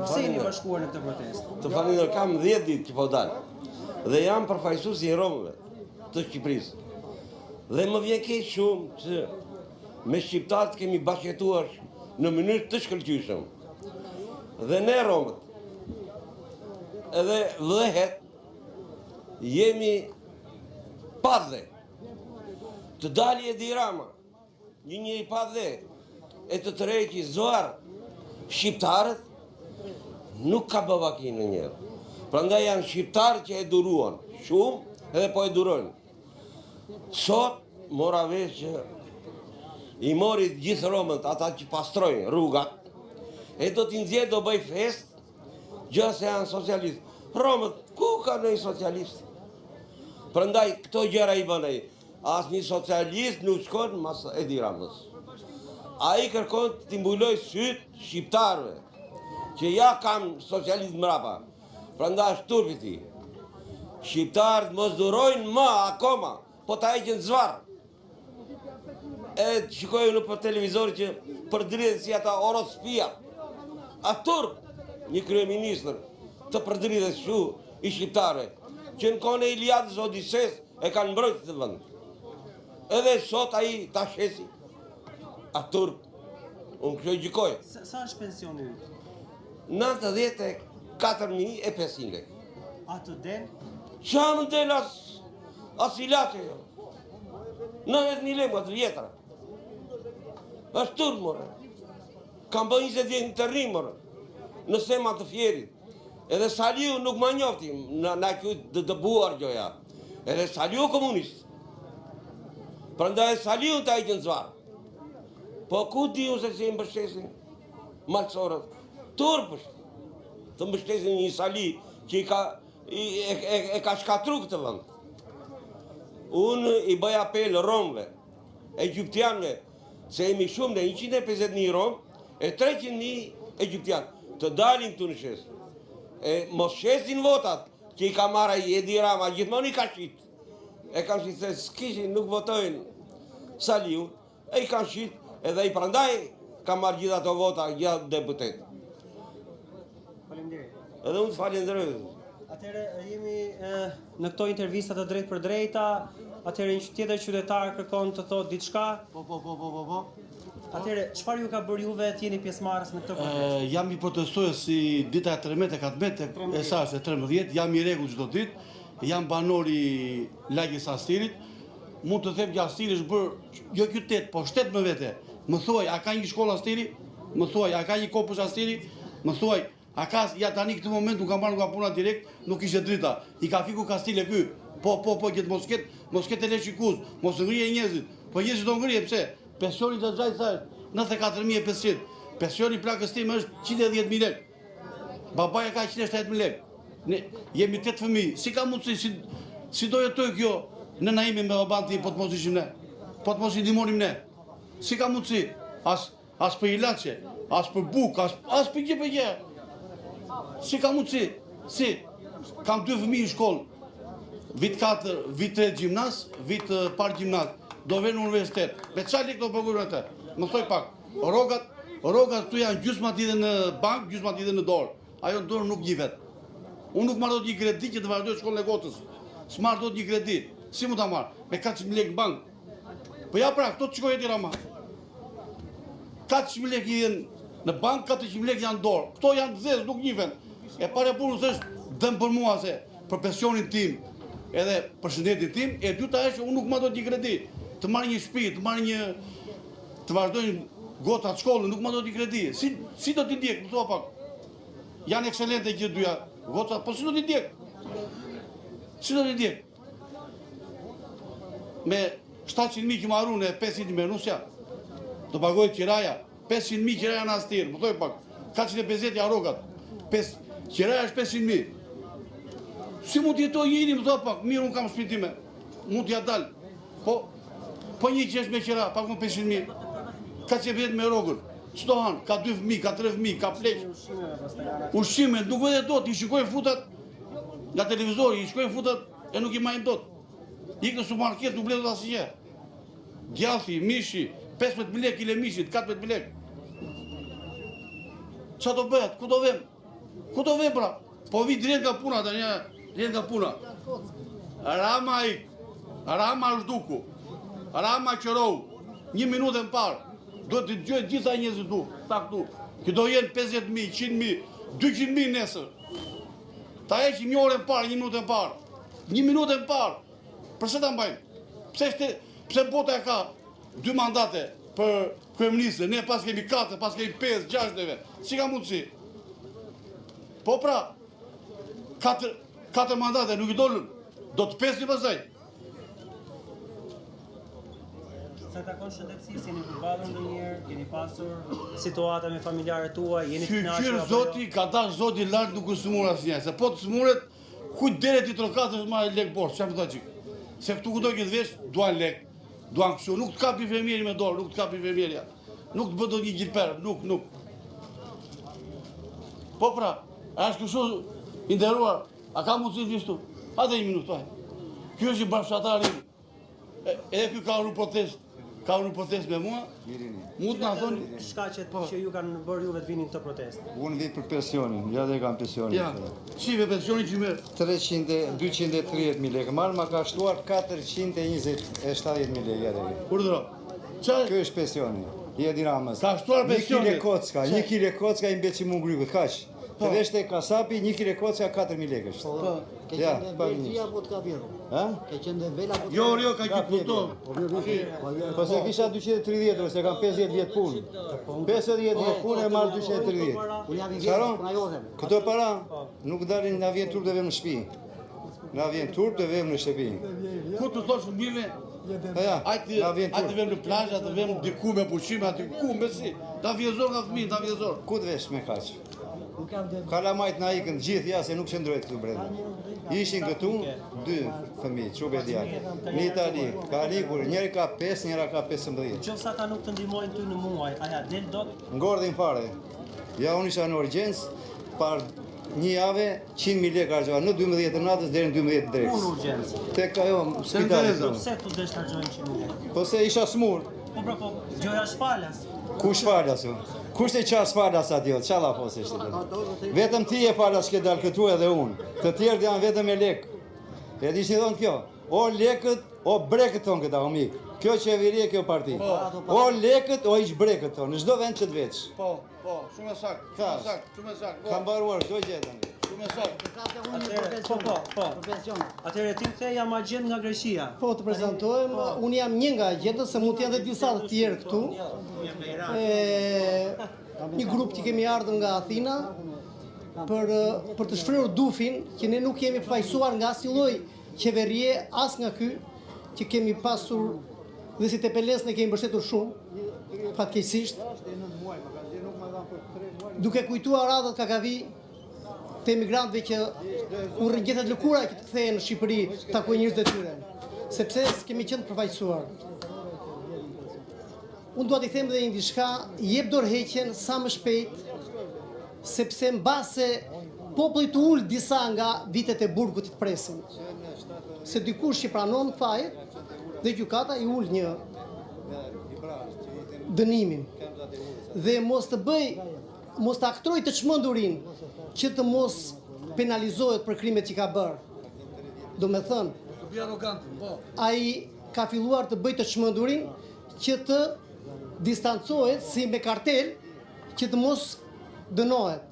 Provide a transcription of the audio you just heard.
Pse jeni bashkuar në këtë protestë? Të falenderoj, kam 10 ditë që po dal. Dhe jam përfaqësuesi i Romëve të Shqipërisë. Dhe më vjen keq shumë që me shqiptarët kemi bashkëtuar në mënyrë të shkëlqyeshme. Dhe ne Romët, edhe vëllëhet, jemi padhe. Të dali Edi Rama, një i padhe, e të tërheqi zoar shqiptarët, nuk ka bëvaki në njërë. Prandaj janë shqiptarë që e duruan shumë edhe po e durojnë. Sot mora vesh që i mori gjithë Romët, ata që pastrojnë rrugat, e do t'i nxjerrë, do bëj fest, gjë se janë socialistë. Romët, ku ka nëjë socialistë? Prandaj këto gjëra i bënej. Asnjë socialist nuk shkon mas Edi Ramës. Ai kërkon t'i mbuloj sytë shqiptarëve, që ja kam socialist mrapa. Prandaj është turpi ti. Shqiptarët mos durojnë më akoma, po ta heqin zvarr. E shikojnë në për televizor që përdridhen si ata orospia. A turp, një kryeministër të përdridhet shu i shqiptarëve, që në kone Iliadës Odises e kanë mbrojtë të vend. Edhe sot ai ta shesi. A turp, unë kështu i gjykoj. Sa është pensioni yt? 94.500 lekë. A të del? Qa më del as ilaqe jo? 90.000 lekë më të vjetra. është turp, more. Kam bë 20 vjetë në të rrim, more. Në sema të Fierit. Edhe Saliu nuk ma njofti, na kjo të buar gjoja. Edhe Saliu komunist. Prandaj Saliu të ajtë në zvarë. Po ku di unë se si i mbështesin malësorët? Turpës. Të mbështesin një Sali që e ka shkatru këtë vënd. Unë i bëj apel Romëve, Egyptianëve, se jemi shumë në 150.000 Romë, e 300.000 Egyptianë, të dalim të në shesë. E mos shesin votat, që i ka marra i Edi Rama, gjithmonë i ka shqit. E ka shqit se s'kishin, nuk votojnë Saliu, e i ka shqit, edhe i prandaj ka marrë gjitha të vota, gjitha deputet. Faleminderit. Edhe unë të falenderoj. Atëherë jemi në këto intervista të drejtë për drejta, atëherë një tjetër qytetar kërkon të thotë diçka. Po. Atëherë, çfarë ju ka bërë juve të jeni pjesëmarrës në këtë protestë? Jam i protestues si dita e 13 e 14 e sasë e 13, jam i rregull çdo ditë, jam banor i lagjes Astirit. Mund të them që Astiri është bërë jo qytet, po shtet me vete. Më thuaj, a ka një shkollë Astiri? Më thuaj, a ka një kopës Astiri? Më thuaj, a ka ja tani këtë moment nuk ka marrë nga puna direkt, nuk ishte drita. I ka fiku Kastile ky. Po, këtë mos ketë leshikuz, mos ngrije njerëzit. Po njerëzit do ngrije pse? Pensioni të xhaj thash 94.500. Pensioni plakës time është 110.000 lekë. Babaja ka 170.000 lekë. Ne jemi 8 fëmijë. Si ka mundësi si do jetoj kjo? Nëna ime me baban tim po të mos ishim ne. Po të mos i ndihmonim ne. Si ka mundësi? As për ilaçe, as për bukë, as për gjë. Si ka mundësi? Si? Kam 2 fëmijë në shkollë. Vit 4, vit 3 gjimnaz, vit par gjimnaz. Do vjen në universitet. Me çfarë lekë do paguajnë atë? Më thoj pak. Rrogat këtu janë gjysma ditë në bank, gjysma ditë në dorë. Ajo në dorë nuk gjivet. Unë nuk marr dot një kredi që të vazhdoj shkollën e Gotës. S'marr dot një kredi. Si mu ta marr? Me 400.000 lekë në bank. Po ja pra, këto të shkoj Edi Rama. 400.000 lekë janë në bank, 400.000 lekë janë dorë. Këto janë zezë, nuk njihen. E para punës është dëm për mua se për pensionin tim edhe për shëndetin tim, e dyta është që unë nuk marr dot një kredi. Të marr një shtëpi, të vazhdojnë gotat shkollën, nuk marr dot një kredi. Si do t'i ndjek, më thua pak. Janë ekselente gjithë dyja gocat, po si do t'i ndjek? Si do t'i ndjek? Me 700.000 që marrun e 500.000 me nusja, do pagojë qiraja, 500.000 qiraja në Astir, më thoj pak, 450 rogat, qiraja është 500.000. Si mund t'jetoj njëri, më thoj pak, mirë unë kam shtëpinë time, mund t'ja dal, po një që është me qira, pagun 500.000, 450 me rogën, çdo han, ka 2 fëmijë, ka 3 fëmijë, ka pleq, ushqime, nuk vete dot, i shikojnë futat nga televizori, i shikojnë futat e nuk i majnë dot. Ikë në supermarket nuk bletë asgjë. Djathi, mishi, 15.000 lekë kile mishit, 14.000 lekë. Qa do bëhet? Ku do vem? Ku do vem pra? Po vi drejt nga puna të një, drejt nga puna. Rama ik, Rama Zhduku, Rama Qërou, 1 minutë më parë, do të gjojë gjitha njëzit du, ta këtu. Këto jenë 50.000, 100.000, 200.000 nesër. Ta e që 1 orë më parë, 1 minutë më parë. 1 minutë më parë. Përse ta mbajnë? Pse bota e ka 2 mandate për kryeministë, ne pas kemi 4, pas kemi 5, 6 neve. Si ka mundësi? Po pra, 4 mandate nuk i dolën, do të 5 një pasaj. Sa takon shëndetësisë, jeni përballur ndonjëherë, keni pasur situata me familjarët tuaj, jeni të kënaqur Qyrë zoti, ka dash zoti lartë nuk u smur asnjë, se po të smuret, kujt deret i trokatës marrë lek borë, çfarë më thua çik? Se këtu kudo që të vesh, duan lek, duan kështu, nuk të kapi fermieri me dorë, nuk të kapi fermieria, nuk të bëdo një gjilper, nuk. Po pra, a është kështu i nderuar, a ka mundësi të vishtu? Hajde 1 minutë, hajde. Ky është i bashkëtarë, edhe ky ka unë protest me mua, mund të na thoni Çka që ju kanë bërë juve të vini në këtë protestë? Unë vi për pensionin, ja dhe kam pensionin. ja, shive pensioni që merr. 230.000 lekë marrë, ma ka shtuar 470.000 lekë ja dhe. Urdhëro. Çfarë? Kjo është pensioni, i Edi Ramës. Ka shtuar pensionin. 1 kile kocka i mbeci mu ngrykët, kaq. Të veshte kasapi, 1 kile kocka 4.000 lekë është. Ke Ja, qenë pa vela një. apo të ka vjeru? Ha? Ke qenë vela apo të Jo, ka gjithë puto. Po se kisha 230, ose kam 50 vjetë punë. 50 vjetë punë e marrë 230. Unë jam i Sharon, vjetë, pra jodhem. këto para nuk dalin, na vjen turp të vem në shtëpi. Na vjen turp të vem në shtëpi. Ku të thosh fëmijëve, Po ja, na vjen Ajtë turp. vem në plazh, atë vem diku me pushime, aty ku me si. Ta vjezor nga fëmijë, ta vjezor. Ku të vesh me kaq? Kalamajt na ikën gjithë ja se nuk qëndrojt këtu brenda. Ishin këtu 2 fëmijë, çupe djalë. Në Itali, ka likur, njëri ka 5, njëra ka 15. Nëse ata nuk të ndihmojnë ty në muaj, a ja del dot? Ngordhin fare. Ja unë isha në urgjencë, par 1 javë 100.000 lekë harxova në 12 të natës deri në 12 të drekës. Unë urgjencë. Tek ajo spitali. Tereza. Pse tu desh ta xhojnë 100.000 lekë? Po se isha smur. Po, gjoja shpalas. Kush falas u? Kush të qas falas atjo? Çalla fosisht. Vetëm ti e falas që dal këtu edhe unë. Të tjerët janë vetëm me lekë. E di si thon kjo? O lekët, o brekët ton këta homik. Kjo qeveri e kjo parti. O lekët, o ish brekët ton. Në çdo vend që të veç. Po, shumë e saktë, shumë e saktë. Ka mbaruar çdo gjë tani. Shumë e saktë. Ka të unë një Atëre, profesion. po. Profesion. Atëherë ti kthe jam agent nga Greqia. Po të prezantohem, unë jam një nga agentët, se mund të jenë dhe disa të tjerë këtu. Një grup që kemi ardhur nga Athina për të shfryrë dufin që ne nuk jemi përfaqësuar nga asnjë lloj qeverie, as nga ky që kemi pasur dhe si Tepeles ne kemi mbështetur shumë, fatkeqësisht. Duke kujtuar radhët kakavi të emigrantëve që u rrëngjetët lëkura që të kthehen në Shqipëri takoj njerëz të tyre, sepse s'kemi qenë përfaqësuar. Unë dua t'i them edhe një diçka, jep dorëheqjen sa më shpejt, sepse mbase populli të ul disa nga vitet e burgut të presin. Se dikush që pranon fajet dhe gjykata i ul një dënimin. Dhe mos të aktroj të çmendurin që të mos penalizohet për krimet që ka bërë. Do me thënë, ai ka filluar të bëjë të çmendurin që të distancohet si me kartel që të mos dënohet.